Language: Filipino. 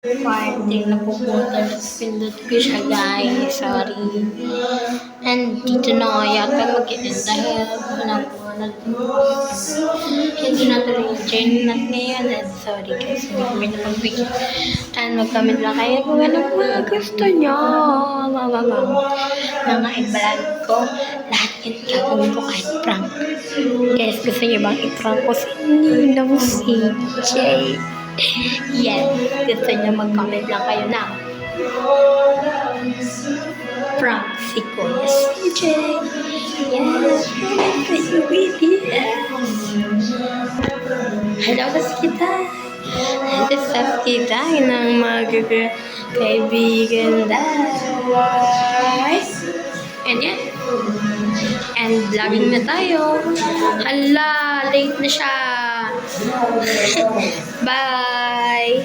Parting na puputol. Pindot ko siya, guys. Sorry. And dito na nga yata mag-end dahil hindi natuloy yung journey natin ngayon. And sorry guys, hindi kami napag-video. And mag-comment lang kayo kung ano mga gusto nyo. Mga i-vlog ko. Lahat yun gagawin ko kahit prank. Guys, gusto nyo bang i-prank ko si Ninong CJ? Yes, gusto nyo mag-comment lang kayo na prank si Kuya CJ. Yes, kayo hello kita. Hello kita ng mga kaibigan guys. And yan. And vlogging na tayo. Hala, late na siya. Bye!